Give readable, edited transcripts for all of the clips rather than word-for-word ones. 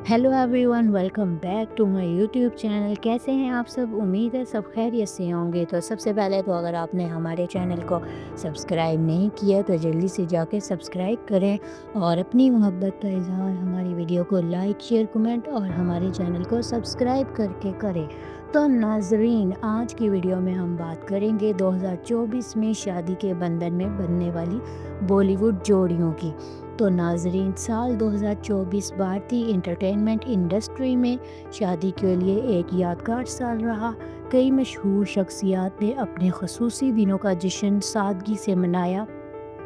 Hello everyone, welcome back to my YouTube channel. कैसे हैं आप सब? उम्मीद है सब खैरियत से होंगे। तो सबसे पहले तो अगर आपने हमारे चैनल को सब्सक्राइब नहीं किया तो जल्दी से जाके सब्सक्राइब करें और अपनी मोहब्बत का इजहार हमारी वीडियो को लाइक, शेयर, कमेंट और हमारे चैनल को सब्सक्राइब करके करें। तो नाजरीन, आज की वीडियो में हम बात करेंगे 2024 में शादी के बंधन में बनने वाली बॉलीवुड जोड़ियों की। तो नाजरीन, साल 2024 भारतीय एंटरटेनमेंट इंडस्ट्री में शादी के लिए एक यादगार साल रहा। कई मशहूर शख्सियात ने अपने खसूसी दिनों का जश्न सादगी से मनाया,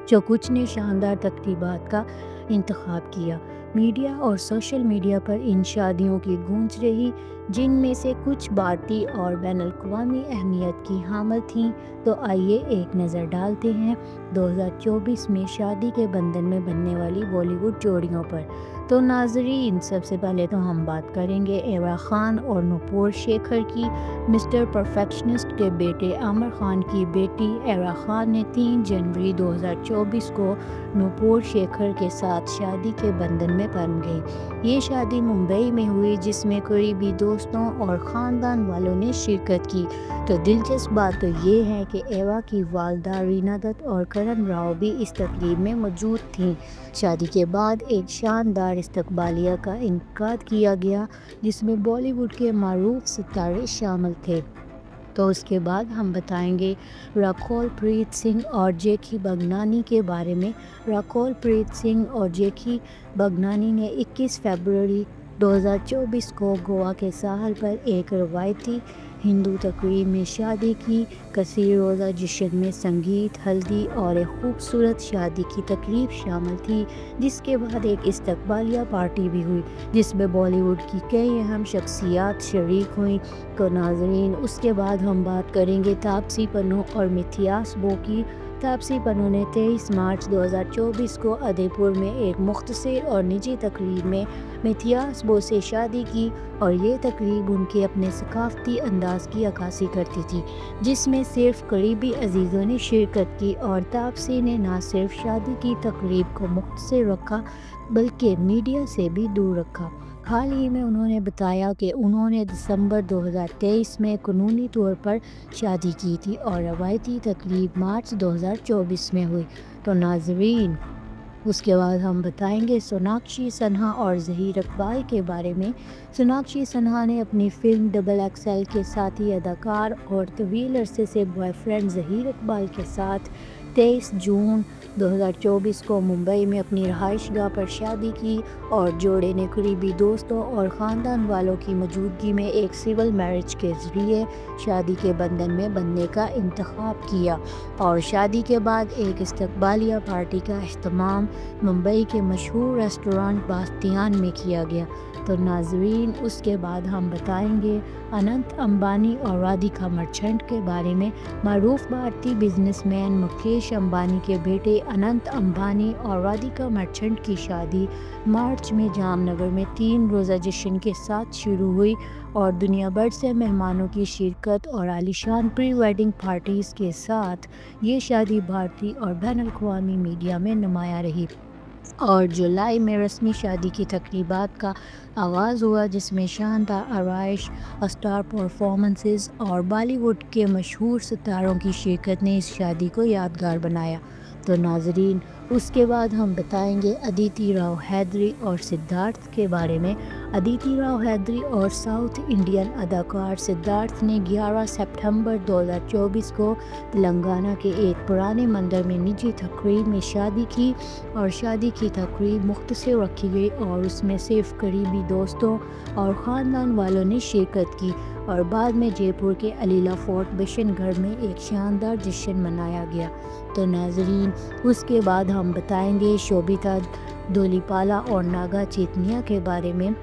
जो कुछ ने शानदार तकरीबात का इंतखाब किया। मीडिया और सोशल मीडिया पर इन शादियों की गूंज रही, जिनमें से कुछ भारतीय और बैनुल-अक़वामी अहमियत की हामिल थीं। तो आइए एक नज़र डालते हैं 2024 में शादी के बंधन में बनने वाली बॉलीवुड जोड़ियों पर। तो नाजरीन, सबसे पहले तो हम बात करेंगे एरा खान और नूपुर शेखर की। मिस्टर परफेक्शनिस्ट के बेटे आमिर खान की बेटी एरा खान ने 3 जनवरी 2024 को नूपुर शेखर के साथ शादी के बंधन में बन गई। ये शादी मुंबई में हुई, जिसमें करीबी दोस्तों और ख़ानदान वालों ने शिरकत की। तो दिलचस्प बात तो ये है कि एवा की वालदा रीना दत्त और करण राव भी इस तकरीब में मौजूद थीं। शादी के बाद एक शानदार इस्तकबालिया का इनेकाद किया गया, जिसमें बॉलीवुड के मारूफ सितारे शामिल थे। तो उसके बाद हम बताएंगे राखोल प्रीत सिंह और जेकी बगनानी के बारे में। राखोल प्रीत सिंह और जेकी बगनानी ने 21 फरवरी 2024 को गोवा के साहल पर एक रवायती हिंदू तकरीब में शादी की। कसीर रोज़ा जश्न में संगीत, हल्दी और एक खूबसूरत शादी की तकरीब शामिल थी, जिसके बाद एक इस्तकबालिया पार्टी भी हुई, जिसमें बॉलीवुड की कई अहम शख्सियात शरीक हुई। तो नाजरीन, उसके बाद हम बात करेंगे तापसी पन्नू और मिथियास बो की। तापसी पन्नू ने 23 मार्च 2024 को उदयपुर में एक मुख्तसर और निजी तकरीब में मिथियास बो से शादी की, और ये तकरीब उनके अपने सकाफती अंदाज की अक्कासी करती थी, जिसमें सिर्फ करीबी अजीज़ों ने शिरकत की। और तापसी ने न सिर्फ शादी की तकरीब को मुख्तसर रखा, बल्कि मीडिया से भी दूर रखा। हाल ही में उन्होंने बताया कि उन्होंने दिसंबर 2023 में कानूनी तौर पर शादी की थी और रवायती तकरीब मार्च 2024 में हुई। तो नाजरीन, उसके बाद हम बताएंगे सोनाक्षी सिन्हा और ज़हीर इकबाल के बारे में। सोनाक्षी सिन्हा ने अपनी फिल्म डबल एक्सएल के साथी अदाकार और तवील अरसे से बॉयफ्रेंड ज़हीर इकबाल के साथ 23 जून 2024 को मुंबई में अपनी रहायशगाह पर शादी की, और जोड़े ने करीबी दोस्तों और ख़ानदान वालों की मौजूदगी में एक सिविल मैरिज के ज़रिए शादी के बंधन में बनने का इंतखाब किया। और शादी के बाद एक इस्तकबालिया पार्टी का अहतमाम मुंबई के मशहूर रेस्टोरेंट बास्तियान में किया गया। तो नाजरीन, उसके बाद हम बताएंगे अनंत अंबानी और राधिका मर्चेंट के बारे में। मारूफ भारतीय बिजनेसमैन मुकेश अंबानी के बेटे अनंत अंबानी और राधिका मर्चेंट की शादी मार्च में जामनगर में 3 रोज़ा जश्न के साथ शुरू हुई, और दुनिया भर से मेहमानों की शिरकत और आलीशान प्री वेडिंग पार्टीज़ के साथ ये शादी भारतीय और बैनुल-अक़वामी मीडिया में नुमायां रही। और जुलाई में रस्मी शादी की तकरीबात का आगाज़ हुआ, जिसमें शानदार आराइश, स्टार परफॉर्मेंसेस और बॉलीवुड के मशहूर सितारों की शिरकत ने इस शादी को यादगार बनाया। तो नाजरीन, उसके बाद हम बताएंगे अदिति राव हैदरी और सिद्धार्थ के बारे में। अदिति राव हैदरी और साउथ इंडियन अदाकार सिद्धार्थ ने 11 सितंबर 2024 को तेलंगाना के एक पुराने मंदिर में निजी तकरीब में शादी की, और शादी की तकरीब मुख्तसर रखी गई और उसमें सिर्फ करीबी दोस्तों और ख़ानदान वालों ने शिरकत की। और बाद में जयपुर के अलीला फोर्ट बिशनगढ़ में एक शानदार जश्न मनाया गया। तो नाजरीन, उसके बाद हम बताएंगे शोभिता धूलिपाला और नागा चैतन्या के बारे में।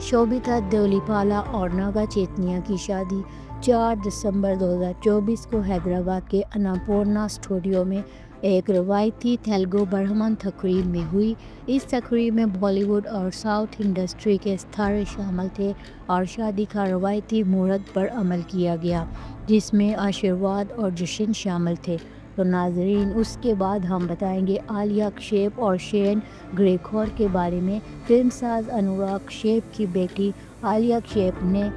शोभिता धूलिपाला और नागा चैतन्या की शादी 4 दिसंबर 2024 को हैदराबाद के अन्नपूर्णा स्टूडियो में एक रवायती तेलुगु ब्राह्मण तकरीब में हुई। इस तकरीब में बॉलीवुड और साउथ इंडस्ट्री के सितारे शामिल थे, और शादी का रवायती मुहूर्त पर अमल किया गया, जिसमें आशीर्वाद और जश्न शामिल थे। تو ناظرین اس کے بعد ہم بتائیں گے عالیہ کشیپ اور شین گریگور کے بارے میں۔ فلم ساز انوراگ کشیپ کی بیٹی عالیہ کشیپ نے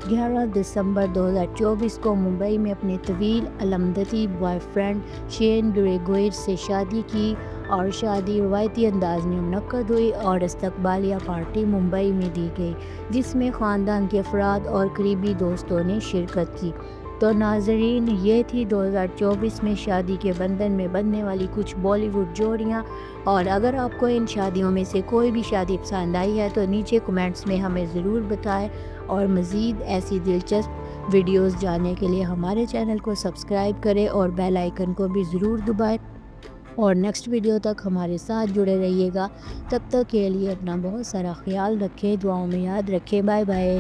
11 دسمبر 2024 کو ممبئی میں اپنے طویل الامدتی بوائے فرینڈ شین گریگور سے شادی کی اور شادی روایتی انداز میں منعقد ہوئی اور استقبالیہ پارٹی ممبئی میں دی گئی، جس میں خاندان کے افراد اور قریبی دوستوں نے شرکت کی۔ تو ناظرین یہ تھی 2024 میں شادی کے بندھن میں بندھنے والی کچھ بالی ووڈ جوڑیاں، اور اگر آپ کو ان شادیوں میں سے کوئی بھی شادی پسند آئی ہے تو نیچے کمنٹس میں ہمیں ضرور بتائیں، اور مزید ایسی دلچسپ ویڈیوز جاننے کے لیے ہمارے چینل کو سبسکرائب کریں اور بیل آئیکن کو بھی ضرور دبائیں، اور نیکسٹ ویڈیو تک ہمارے ساتھ جڑے رہیے گا۔ تب تک کے لیے اپنا بہت سارا خیال رکھیں، دعاؤں میں یاد رکھیں۔ Bye bye.